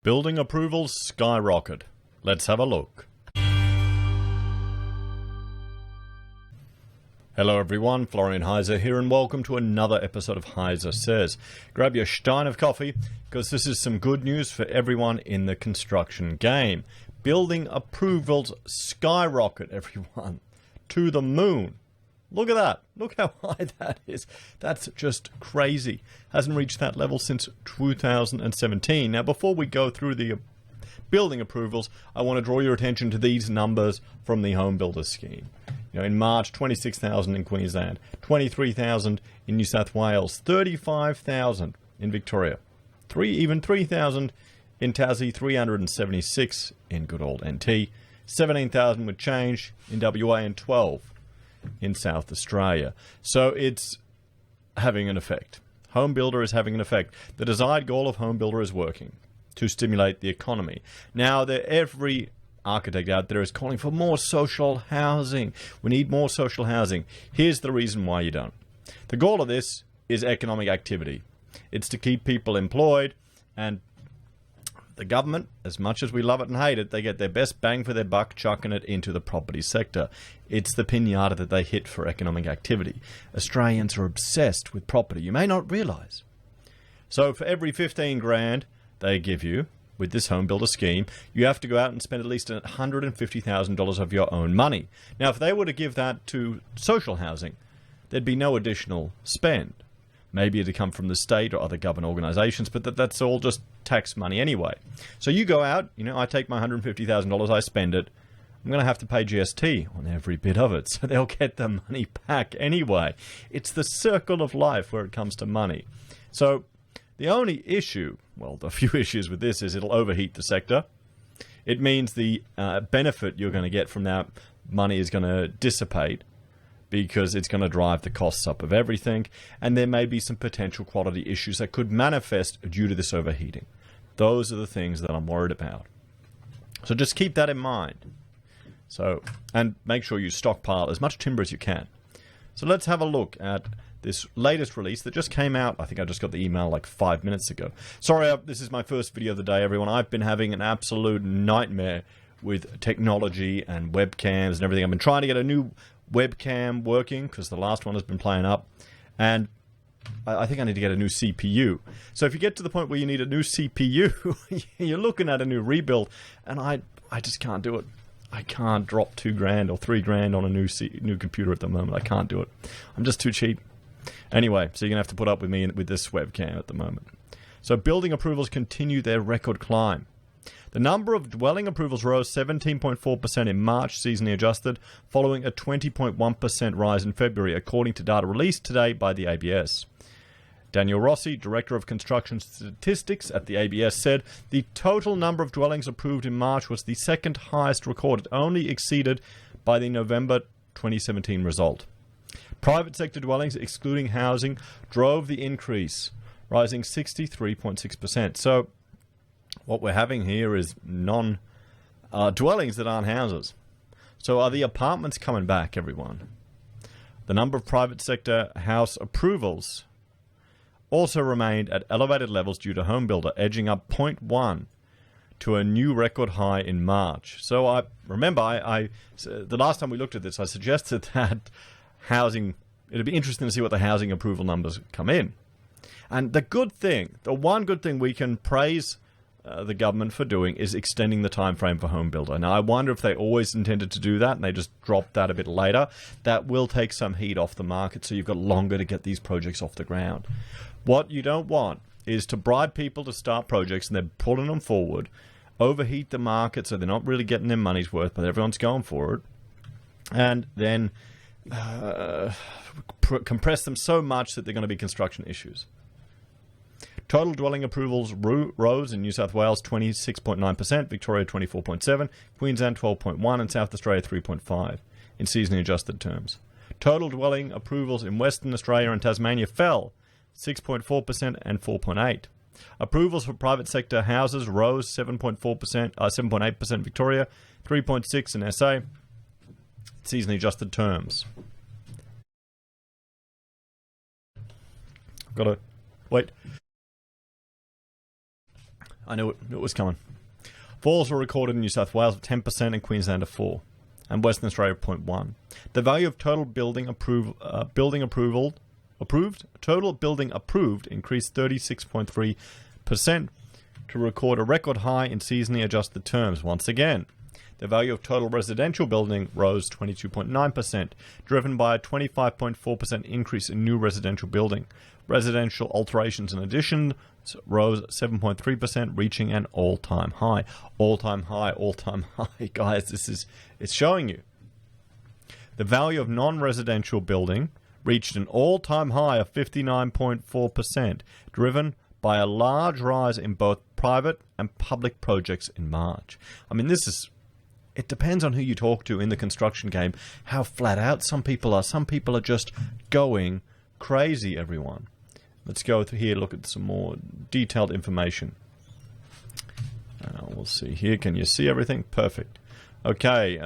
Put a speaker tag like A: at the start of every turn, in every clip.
A: Building approvals skyrocket. Let's have a look. Hello everyone, Florian.heise here and welcome to another episode of HeiseSays. Grab your stein of coffee because this is some good news for everyone in the construction game. Building approvals skyrocket, everyone. To the moon. Look at that. Look how high that is. That's just crazy. Hasn't reached that level since 2017. Now, before we go through the building approvals, I want to draw your attention to these numbers from the Homebuilder scheme. You know, in March, 26,000 in Queensland, 23,000 in New South Wales, 35,000 in Victoria, even 3,000 in Tassie, 376 in good old NT, 17,000 with change in WA, and 12 in South Australia. So it's having an effect. Homebuilder is having an effect. The desired goal of Homebuilder is working to stimulate the economy. Now, every architect out there is calling for more social housing. We need more social housing. Here's the reason why you don't. The goal of this is economic activity. It's to keep people employed, and the government, as much as we love it and hate it, they get their best bang for their buck chucking it into the property sector. It's the pinata that they hit for economic activity. Australians are obsessed with property. You may not realise. So for every 15 grand they give you with this Homebuilder scheme, you have to go out and spend at least $150,000 of your own money. Now, if they were to give that to social housing, there'd be no additional spend. Maybe it'd come from the state or other government organisations, but that's all just tax money anyway. So you go out, I take my $150,000, I spend it. I'm going to have to pay GST on every bit of it, so they'll get the money back anyway. It's the circle of life where it comes to money. So the only issue, well, the few issues with this is it'll overheat the sector. It means the benefit you're going to get from that money is going to dissipate, because it's going to drive the costs up of everything, and there may be some potential quality issues that could manifest due to this overheating. Those are the things that I'm worried about. So just keep that in mind. And make sure you stockpile as much timber as you can. So let's have a look at this latest release that just came out. I think I just got the email like 5 minutes ago. Sorry, this is my first video of the day, everyone. I've been having an absolute nightmare with technology and webcams and everything. I've been trying to get a new webcam working because the last one has been playing up, and I think I need to get a new CPU. So if you get to the point where you need a new CPU, you're looking at a new rebuild, and I just can't do it. I can't drop $2,000 or $3,000 on a new computer at the moment. I can't do it. I'm just too cheap. Anyway, so you're gonna have to put up with me with this webcam at the moment. So building approvals continue their record climb. The number of dwelling approvals rose 17.4% in March, seasonally adjusted, following a 20.1% rise in February, according to data released today by the ABS. Daniel Rossi, Director of Construction Statistics at the ABS, said the total number of dwellings approved in March was the second highest recorded, only exceeded by the November 2017 result. Private sector dwellings, excluding housing, drove the increase, rising 63.6%. So what we're having here is dwellings that aren't houses. So are the apartments coming back, everyone? The number of private sector house approvals also remained at elevated levels due to Homebuilder, edging up 0.1 to a new record high in March. So I remember the last time we looked at this, I suggested that it'd be interesting to see what the housing approval numbers come in. And the one good thing we can praise the government for doing is extending the time frame for Homebuilder. Now, I wonder if they always intended to do that and they just dropped that a bit later. That will take some heat off the market, so you've got longer to get these projects off the ground. What you don't want is to bribe people to start projects and they're pulling them forward, overheat the market so they're not really getting their money's worth, but everyone's going for it, and then compress them so much that they're going to be construction issues. Total dwelling approvals rose in New South Wales 26.9%, Victoria 24.7%, Queensland 12.1%, and South Australia 3.5% in seasonally adjusted terms. Total dwelling approvals in Western Australia and Tasmania fell 6.4% and 4.8%. Approvals for private sector houses rose 7.8% Victoria, 3.6% in SA, seasonally adjusted terms. Got to wait. I knew it was coming. Falls were recorded in New South Wales at 10% and Queensland at 4%, and Western Australia at 0.1%. The value of total building approved increased 36.3% to record a record high in seasonally adjusted terms once again. The value of total residential building rose 22.9%, driven by a 25.4% increase in new residential building. Residential alterations and additions rose 7.3%, reaching an all-time high. All-time high, all-time high. Guys, it's showing you. The value of non-residential building reached an all-time high of 59.4%, driven by a large rise in both private and public projects in March. I mean, it depends on who you talk to in the construction game, how flat out some people are. Some people are just going crazy, everyone. Let's go through here, look at some more detailed information. We'll see here. Can you see everything? Perfect. Okay.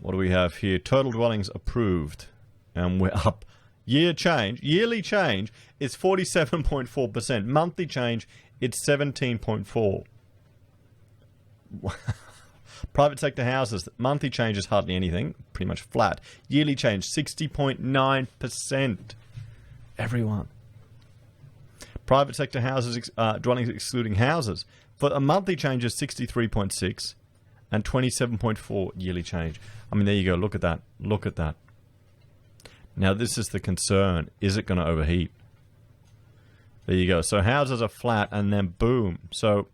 A: What do we have here? Total dwellings approved. And we're up. Yearly change is 47.4%. Monthly change, it's 17.4%. Private sector houses, monthly change is hardly anything, pretty much flat. Yearly change, 60.9%. Everyone. Private sector houses, dwellings excluding houses, but a monthly change is 63.6% and 27.4% yearly change. I mean, there you go. Look at that. Look at that. Now, this is the concern. Is it going to overheat? There you go. So houses are flat, and then boom. So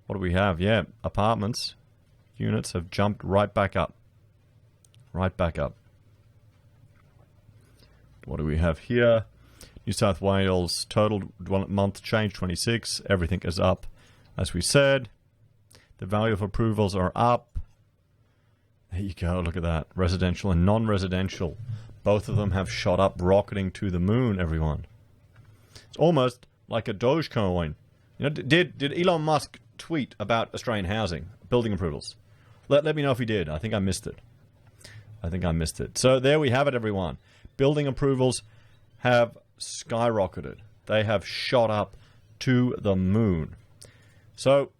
A: what do we have? Yeah, apartments, units have jumped right back up. Right back up. What do we have here? New South Wales, total month change 26. Everything is up, as we said. The value of approvals are up. There you go. Look at that. Residential and non-residential. Both of them have shot up, rocketing to the moon, everyone. It's almost like a Dogecoin. You know, did Elon Musk tweet about Australian housing, building approvals? Let me know if he did. I think I missed it. So there we have it, everyone. Building approvals have skyrocketed. They have shot up to the moon. So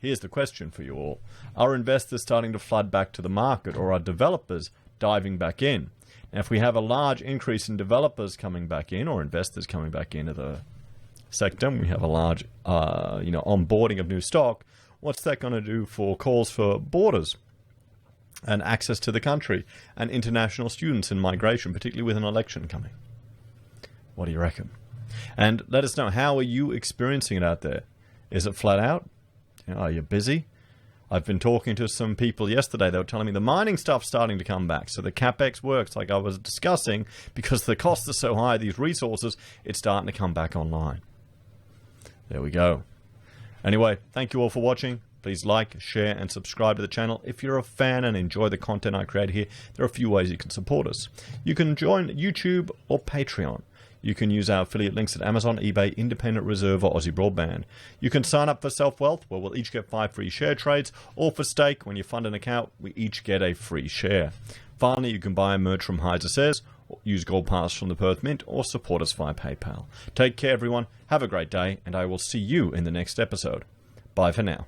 A: here's the question for you all. Are investors starting to flood back to the market, or are developers diving back in? Now, if we have a large increase in developers coming back in, or investors coming back into the sector, and we have a large onboarding of new stock, what's that going to do for calls for borders and access to the country and international students and migration, particularly with an election coming? What do you reckon? And let us know, how are you experiencing it out there? Is it flat out? Are you busy? I've been talking to some people yesterday. They were telling me the mining stuff's starting to come back. So the CapEx works, like I was discussing, because the costs are so high, these resources, it's starting to come back online. There we go. Anyway, thank you all for watching. Please like, share, and subscribe to the channel. If you're a fan and enjoy the content I create here, there are a few ways you can support us. You can join YouTube or Patreon. You can use our affiliate links at Amazon, eBay, Independent Reserve, or AussieBroadband. You can sign up for SelfWealth, where we'll each get 5 free share trades, or for Stake, when you fund an account, we each get a free share. Finally, you can buy merch from HeiseSays, use Gold Pass from the Perth Mint, or support us via PayPal. Take care, everyone. Have a great day, and I will see you in the next episode. Bye for now.